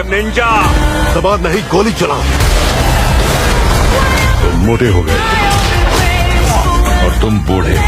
Ninja. दबा नहीं, गोली चलाओ। तुम मोटे हो गए और तुम बूढ़े।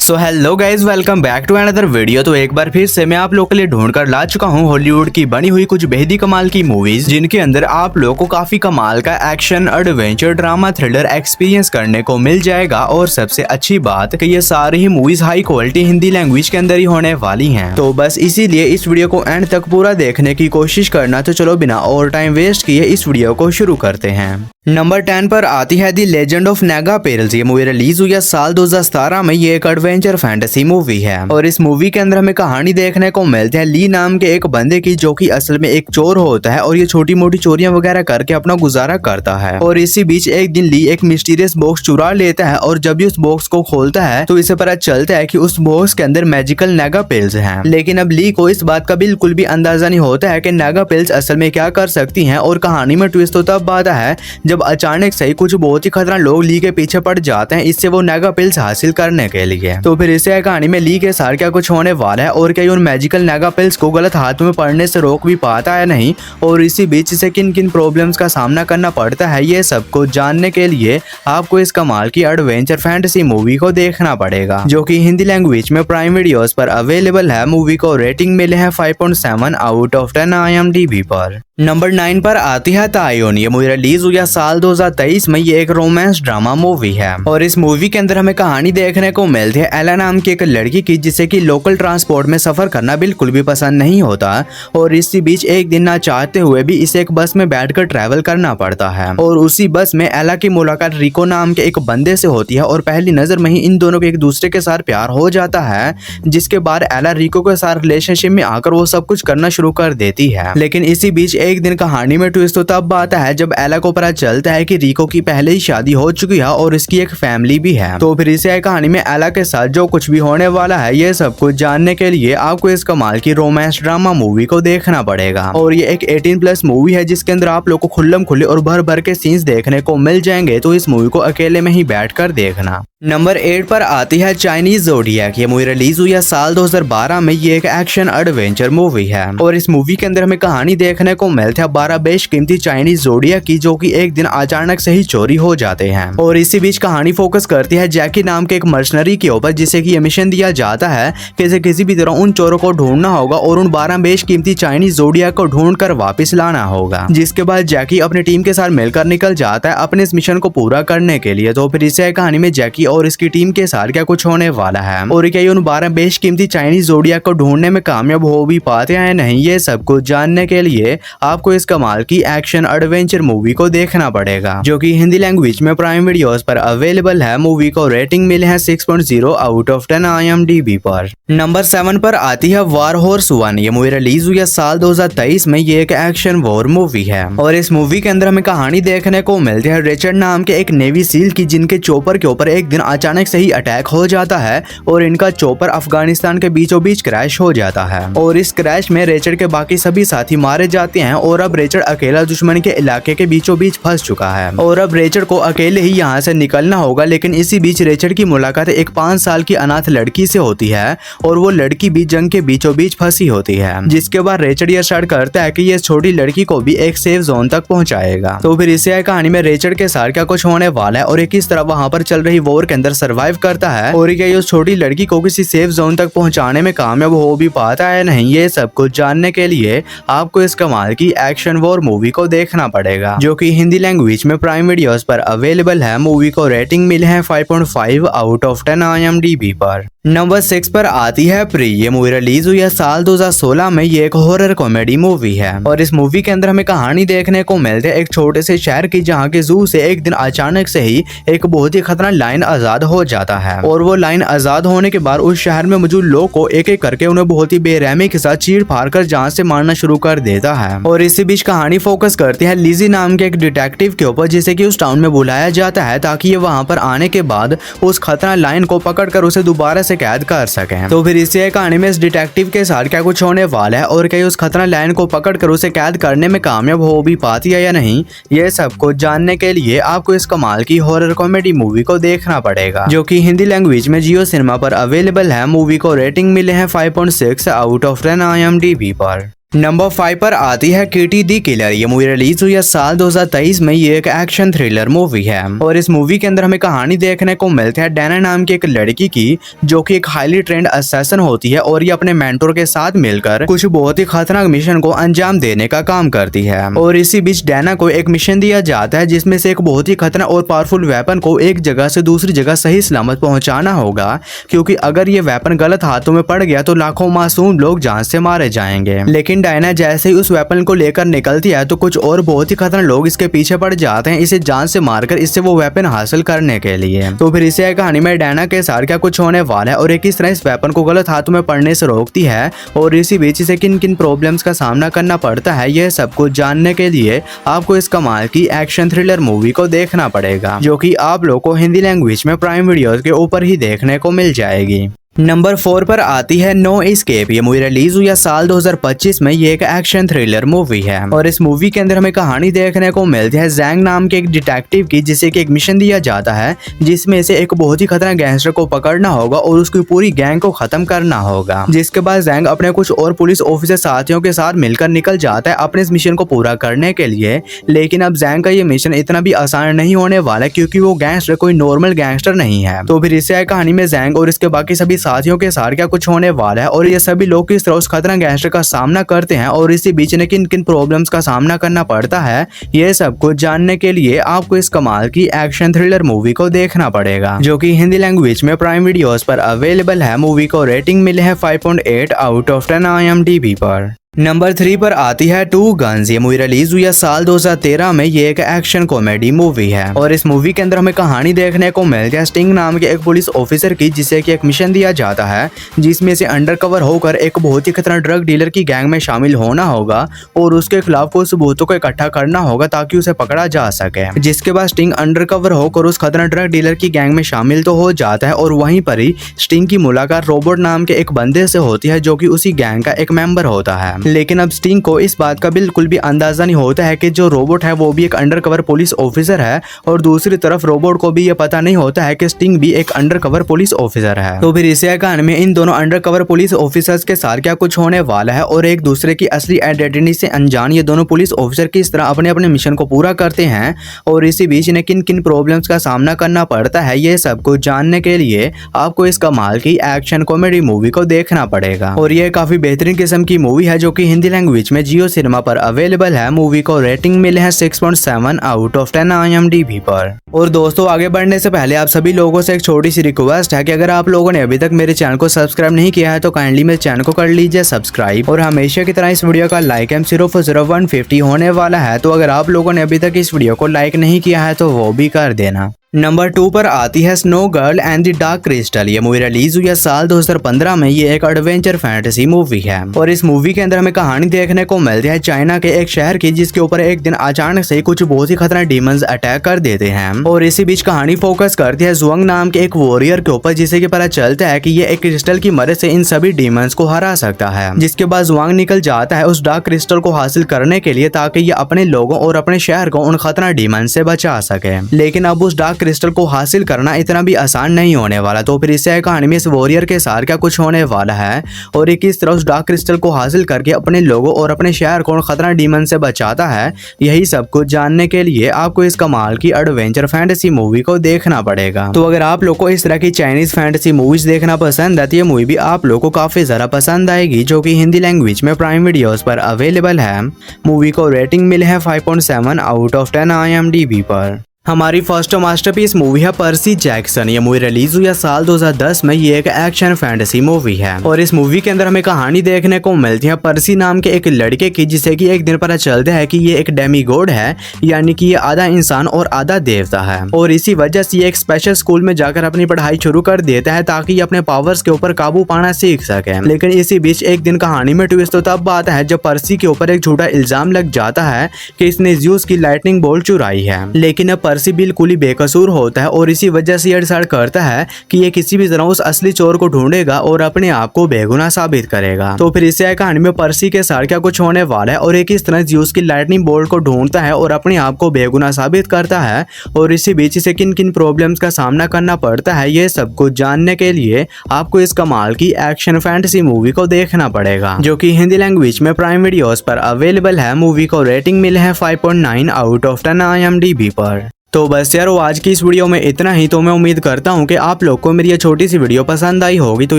So hello guys, welcome back to another video. तो एक बार फिर से मैं आप लोगों के लिए ढूंढ कर ला चुका हूँ हॉलीवुड की बनी हुई कुछ बेहदी कमाल की मूवीज, जिनके अंदर आप लोगों को काफी कमाल का action, adventure, drama, thriller experience करने को मिल जाएगा। और सबसे अच्छी बात कि ये सारी ही movies high quality Hindi language के अंदर ही होने वाली हैं। तो बस इसीलिए इस वीडियो को एंड तक पूरा देखने की कोशिश करना। तो चलो बिना और टाइम वेस्ट किए इस वीडियो को शुरू करते हैं। नंबर 10 पर आती है दी लेजेंड ऑफ नागा पेरल्स। ये मूवी रिलीज हुई है साल 2017 में। ये एक एडवेंचर फैंटेसी मूवी है और इस मूवी के अंदर हमें कहानी देखने को मिलती है ली नाम के एक बंदे की, जो कि असल में एक चोर होता है और ये छोटी मोटी चोरियां वगैरह करके अपना गुजारा करता है। और इसी बीच एक दिन ली एक मिस्टीरियस बॉक्स चुरा लेता है और जब ये उस बॉक्स को खोलता है तो इसे पता चलता है कि उस बॉक्स के अंदर मैजिकल नागा पिल्स हैं। लेकिन अब ली को इस बात का बिल्कुल भी अंदाजा नहीं होता है कि नागा पिल्स असल में क्या कर सकती हैं। और कहानी में ट्विस्ट तो तब आता है जब अचानक से ही कुछ बहुत ही खतरनाक लोग ली के पीछे पड़ जाते हैं इससे वो नागा पिल्स हासिल करने के लिए। तो फिर इसे कहानी में ली के साथ क्या कुछ होने वाला है और क्या उन मैजिकल नागा पिल्स को गलत हाथों में पड़ने से रोक भी पाता है नहीं, और इसी बीच इसे किन किन प्रॉब्लम्स का सामना करना पड़ता है, ये सब को जानने के लिए आपको इस कमाल की एडवेंचर फैंटेसी मूवी को देखना पड़ेगा, जो कि हिंदी लैंग्वेज में प्राइम वीडियोस पर अवेलेबल है। मूवी को रेटिंग मिले हैं 5.7 आउट ऑफ 10 IMDb पर। नंबर 9 पर आती है तायोन। ये मूवी रिलीज हुई है साल 2023 में। ये एक रोमांस ड्रामा मूवी है और इस मूवी के अंदर हमें कहानी देखने को मिलती है एला नाम की एक लड़की की, जिसे कि लोकल ट्रांसपोर्ट में सफर करना बिल्कुल भी पसंद नहीं होता। और इसी बीच एक दिन ना चाहते हुए भी इसे एक बस में बैठकर ट्रैवल करना पड़ता है और उसी बस में एला की मुलाकात रिको नाम के एक बंदे से होती है और पहली नजर में ही इन दोनों के एक दूसरे के साथ प्यार हो जाता है, जिसके बाद एला रिको के साथ रिलेशनशिप में आकर वो सब कुछ करना शुरू कर देती है। लेकिन इसी बीच एक दिन कहानी में ट्विस्ट तो तब आता है जब एला को पता चलता है कि रिको की पहले ही शादी हो चुकी है और इसकी एक फैमिली भी है। तो फिर इसे कहानी में एला के साथ जो कुछ भी होने वाला है ये सब कुछ जानने के लिए आपको इस कमाल की रोमांस ड्रामा मूवी को देखना पड़ेगा। और ये एक 18+ मूवी है जिसके अंदर आप लोग को खुल्लम खुल्ले और भर भर के सीन्स देखने को मिल जाएंगे। तो इस मूवी को अकेले में ही बैठकर देखना। नंबर 8 पर आती है चाइनीज ज़ोडिएक। ये मूवी रिलीज हुई है साल 2012 में। ये एक एक्शन एडवेंचर मूवी है और इस मूवी के अंदर हमें कहानी देखने को मिलती है 12 बेशकीमती चाइनीज ज़ोडिएक की, जो कि एक दिन अचानक से ही चोरी हो जाते हैं। और इसी बीच कहानी फोकस करती है जैकी नाम के एक मर्सनरी के ऊपर, जिसे कि मिशन दिया जाता है कि इसे किसी भी तरह उन चोरों को ढूंढना होगा और उन 12 बेशकीमती चाइनीज ज़ोडिएक को ढूंढ कर वापिस लाना होगा। जिसके बाद जैकी अपनी टीम के साथ मिलकर निकल जाता है अपने इस मिशन को पूरा करने के लिए। तो फिर इसे कहानी में जैकी और इसकी टीम के साथ क्या कुछ होने वाला है और क्या उन 12 बेशकीमती चाइनीज ज़ोडिएक को ढूंढने में कामयाब हो भी पाते हैं नहीं, ये सब कुछ जानने के लिए आपको इस कमाल की एक्शन एडवेंचर मूवी को देखना पड़ेगा, जो कि हिंदी लैंग्वेज में प्राइम वीडियोस पर अवेलेबल है। मूवी को रेटिंग मिले हैं 6.0 आउट ऑफ 10 IMDb पर। नंबर 7 पर आती है वार हॉर्स 1। ये मूवी रिलीज हुई है साल 2023 में। ये एक एक्शन वॉर मूवी है और इस मूवी के अंदर हमें कहानी देखने को मिलती है रिचर्ड नाम के एक नेवी सील की, जिनके चोपर के ऊपर एक दिन अचानक से ही अटैक हो जाता है और इनका चोपर अफगानिस्तान के बीचों बीच क्रैश हो जाता है। और इस क्रैश में रिचर्ड के बाकी सभी साथी मारे जाते हैं और अब रिचर्ड अकेला दुश्मन के इलाके के बीचों बीच फंस चुका है और अब रिचर्ड को अकेले ही यहाँ से निकलना होगा। लेकिन इसी बीच रिचर्ड की मुलाकात एक 5 साल की अनाथ लड़की से होती है और वो लड़की भी जंग के बीचों बीच फंसी होती है, जिसके बाद रिचर्ड यह स्टार्ट करता है कि ये छोटी लड़की को भी एक सेफ जोन तक पहुंचाएगा। तो फिर इसे कहानी में रिचर्ड के साथ क्या कुछ होने वाला है और ये किस तरह वहां पर चल रही वॉर के अंदर सर्वाइव करता है और क्या उस छोटी लड़की को किसी सेफ जोन तक पहुंचाने में कामयाब हो भी पाता है नहीं, ये सब कुछ जानने के लिए आपको इस कमाल की एक्शन वॉर मूवी को देखना पड़ेगा, जो कि हिंदी लैंग्वेज में प्राइम वीडियोस पर अवेलेबल है। मूवी को रेटिंग मिले हैं 5.5 आउट ऑफ 10 IMDb पर। नंबर 6 पर आती है प्री। ये मूवी रिलीज हुई है साल 2016 में। ये एक हॉरर कॉमेडी मूवी है और इस मूवी के अंदर हमें कहानी देखने को मिलती है एक छोटे से शहर की, जहाँ के जू से एक दिन अचानक से ही एक बहुत ही खतरनाक लाइन आजाद हो जाता है और वो लाइन आजाद होने के बाद उस शहर में मौजूद लोगों को एक एक करके उन्हें बहुत ही बेरहमी के साथ चीर फाड़ कर जान से मारना शुरू कर देता है। और इसी बीच कहानी फोकस करती है लिजी नाम के एक डिटेक्टिव के ऊपर, जिसे कि उस टाउन में बुलाया जाता है ताकि ये वहां पर आने के बाद उस खतरनाक लाइन को पकड़कर उसे दोबारा से कैद कर सके। तो फिर इसी कहानी में इस डिटेक्टिव के साथ क्या कुछ होने वाला है और क्या उस खतरनाक लायन को पकड़कर उसे कैद करने में कामयाब हो भी पाती है या नहीं, ये सब कुछ जानने के लिए आपको इस कमाल की हॉरर कॉमेडी मूवी को देखना पड़ेगा, जो कि हिंदी लैंग्वेज में जियो सिनेमा पर अवेलेबल है। मूवी को रेटिंग मिले हैं 5.6 आउट ऑफ 10 IMDb पर। नंबर 5 पर आती है किटी दी किलर। ये मूवी रिलीज हुई है साल 2023 में। ये एक एक्शन थ्रिलर मूवी है और इस मूवी के अंदर हमें कहानी देखने को मिलती है डैना नाम की एक लड़की की, जो कि एक हाईली ट्रेंड असैसिन होती है और ये अपने मेंटोर के साथ मिलकर कुछ बहुत ही खतरनाक मिशन को अंजाम देने का काम करती है। और इसी बीच डैना को एक मिशन दिया जाता है जिसमें से एक बहुत ही खतरनाक और पावरफुल वेपन को एक जगह से दूसरी जगह सही सलामत पहुंचाना होगा, क्योंकि अगर ये वेपन गलत हाथों में पड़ गया तो लाखों मासूम लोग जान से मारे जाएंगे। लेकिन डायना जैसे ही उस वेपन को लेकर निकलती है तो कुछ और बहुत ही खतरनाक लोग इसके पीछे पड़ जाते हैं, इसे जान से मारकर इससे वो वेपन हासिल करने के लिए। तो फिर इसे कहानी में डायना के साथ क्या कुछ होने वाला है और किस तरह इस वेपन को गलत हाथों में पड़ने से रोकती है और इसी बीच इसे किन किन प्रॉब्लम्स का सामना करना पड़ता है, यह सब कुछ जानने के लिए आपको इस कमाल की एक्शन थ्रिलर मूवी को देखना पड़ेगा, जो कि आप लोग को हिंदी लैंग्वेज में प्राइम वीडियोस के ऊपर ही देखने को मिल जाएगी। नंबर 4 पर आती है नो एस्केप। ये मूवी रिलीज हुई है साल 2025 में। ये एक एक्शन थ्रिलर मूवी है और इस मूवी के अंदर हमें कहानी देखने को मिलती है जैंग नाम के एक डिटेक्टिव की, जिसे कि एक मिशन दिया जाता है जिसमें से एक बहुत ही खतरनाक गैंगस्टर को पकड़ना होगा और उसकी पूरी गैंग को खत्म करना होगा। जिसके बाद जैंग अपने कुछ और पुलिस ऑफिसर साथियों के साथ मिलकर निकल जाता है अपने इस मिशन को पूरा करने के लिए। लेकिन अब जैंग का ये मिशन इतना भी आसान नहीं होने वाला, क्योंकि वो गैंगस्टर कोई नॉर्मल गैंगस्टर नहीं है। तो फिर इससे कहानी में जैंग और इसके बाकी सभी साथियों के साथ क्या कुछ होने वाला है और ये सभी लोग किस तरह उस खतरनाक गैंगस्टर का सामना करते हैं और इसी बीच में किन किन प्रॉब्लम्स का सामना करना पड़ता है, ये सब कुछ जानने के लिए आपको इस कमाल की एक्शन थ्रिलर मूवी को देखना पड़ेगा, जो कि हिंदी लैंग्वेज में प्राइम वीडियोस पर अवेलेबल है। मूवी को रेटिंग मिले है 5.8 आउट ऑफ 10 IMDb पर। नंबर 3 पर आती है टू गन्स। ये मूवी रिलीज हुई है साल 2013 में। ये एक एक्शन कॉमेडी मूवी है और इस मूवी के अंदर हमें कहानी देखने को मिलती है स्टिंग नाम के एक पुलिस ऑफिसर की, जिसे कि एक मिशन दिया जाता है जिसमें से अंडरकवर होकर एक बहुत ही खतरनाक ड्रग डीलर की गैंग में शामिल होना होगा और उसके खिलाफ कुछ सबूतों को इकट्ठा करना होगा ताकि उसे पकड़ा जा सके। जिसके बाद स्टिंग अंडरकवर होकर उस खतरनाक ड्रग डीलर की गैंग में शामिल तो हो जाता है और वहीं पर ही स्टिंग की मुलाकात रोबोट नाम के एक बंदे से होती है, जो कि उसी गैंग का एक मेंबर होता है। लेकिन अब स्टिंग को इस बात का बिल्कुल भी अंदाजा नहीं होता है कि जो रोबोट है वो भी एक अंडरकवर पुलिस ऑफिसर है और दूसरी तरफ रोबोट को भी ये पता नहीं होता है कि स्टिंग भी एक अंडरकवर पुलिस ऑफिसर है। तो फिर इसी कहानी में इन दोनों अंडरकवर पुलिस ऑफिसर्स के साथ क्या कुछ होने वाला है और एक दूसरे की असली आइडेंटिटी से अनजान ये दोनों पुलिस ऑफिसर किस तरह अपने अपने मिशन को पूरा करते हैं और इसी बीच इन्हें किन किन प्रॉब्लम्स का सामना करना पड़ता है, ये सब कुछ जानने के लिए आपको इस कमाल की एक्शन कॉमेडी मूवी को देखना पड़ेगा। और ये काफी बेहतरीन किस्म की मूवी है, जो कि हिंदी लैंग्वेज में जियो सिनेमा पर अवेलेबल है। मूवी को रेटिंग मिले है 6.7 आउट ऑफ 10 IMDb पर। और दोस्तों, आगे बढ़ने से पहले आप सभी लोगों से एक छोटी सी रिक्वेस्ट है कि अगर आप लोगों ने अभी तक मेरे चैनल को सब्सक्राइब नहीं किया है तो काइंडली मेरे चैनल को कर लीजिए सब्सक्राइब और हमेशा की तरह इस वीडियो का लाइक एम सिर्फ 150 होने वाला है। तो अगर आप लोगों ने अभी तक इस वीडियो को लाइक नहीं किया है तो वो भी कर देना। नंबर 2 पर आती है snow girl and the dark crystal. ये मूवी रिलीज हुई है साल 2015 में। ये एक एडवेंचर फैंटेसी मूवी है और इस मूवी के अंदर हमें कहानी देखने को मिलती है चाइना के एक शहर की, जिसके ऊपर एक दिन अचानक से कुछ बहुत ही खतरनाक डीमंस अटैक कर देते हैं और इसी बीच कहानी फोकस करती है जुआंग नाम के एक वॉरियर के ऊपर, जिसे कि पता चलता है कि ये एक क्रिस्टल की मदद से इन सभी डीमंस को हरा सकता है। जिसके बाद जुआंग निकल जाता है उस डार्क क्रिस्टल को हासिल करने के लिए ताकि ये अपने लोगों और अपने शहर को उन खतरनाक डीमंस से बचा सके। लेकिन अब उस डार्क क्रिस्टल को हासिल करना इतना भी आसान नहीं होने वाला। तो फिर इससे कहानी में इस वॉरियर के साथ क्या कुछ होने वाला है और ये किस तरह उस डार्क क्रिस्टल को हासिल करके अपने लोगों और अपने शहर को खतरनाक डीमन से बचाता है, यही सब कुछ जानने के लिए आपको इस कमाल की एडवेंचर फैंटेसी मूवी को देखना पड़ेगा। तो अगर आप लोग को इस तरह की चाइनीज फैंटेसी मूवीज देखना पसंद है तो ये मूवी भी आप लोग को काफी ज्यादा पसंद आएगी, जो कि हिंदी लैंग्वेज में प्राइम वीडियोस पर अवेलेबल है। मूवी को रेटिंग मिले है 5.7 आउट ऑफ 10 IMDb पर। हमारी फर्स्ट मास्टरपीस मूवी है पर्सी जैक्सन। ये मूवी रिलीज हुई है साल 2010 में। ये एक एक्शन फैंटेसी मूवी है और इस मूवी के अंदर हमें कहानी देखने को मिलती है पर्सी नाम के एक लड़के की, जिसे कि एक दिन पता चलता है कि ये एक डेमी गॉड है, यानी कि ये आधा इंसान और आधा देवता है और इसी वजह से ये एक स्पेशल स्कूल में जाकर अपनी पढ़ाई शुरू कर देता है ताकि ये अपने पावर्स के ऊपर काबू पाना सीख सके। लेकिन इसी बीच एक दिन कहानी में ट्विस्ट तो तब आता है जब पर्सी के ऊपर एक झूठा इल्जाम लग जाता है कि इसने ज़्यूस की लाइटनिंग बोल्ट चुराई है। लेकिन अब पर्सी बिल्कुल ही बेकसूर होता है और इसी वजह से ये डिसाइड करता है कि ये किसी भी तरह उस असली चोर को ढूंढेगा और अपने आप को बेगुनाह साबित करेगा। तो फिर इस कहानी में पर्सी के साथ क्या कुछ होने वाला है और एक इस तरह ज़्यूस की लाइटनिंग बोल्ट को ढूंढता है और अपने आप को बेगुनाह साबित करता है, और इसी बीच इसे किन किन प्रॉब्लम्स का सामना करना पड़ता है, ये सब कुछ जानने के लिए आपको इस कमाल की एक्शन फैंटेसी मूवी को देखना पड़ेगा, जो कि हिंदी लैंग्वेज में प्राइम वीडियोस पर अवेलेबल है। मूवी को रेटिंग मिले है 5.9 आउट ऑफ 10 IMDb पर। तो बस यार, वो आज की इस वीडियो में इतना ही। तो मैं उम्मीद करता हूँ कि आप लोग को मेरी ये छोटी सी वीडियो पसंद आई होगी, तो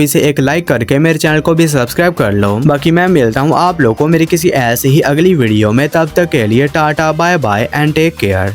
इसे एक लाइक करके मेरे चैनल को भी सब्सक्राइब कर लो। बाकी मैं मिलता हूँ आप लोग को मेरी किसी ऐसी ही अगली वीडियो में, तब तक के लिए tata bye bye and take care.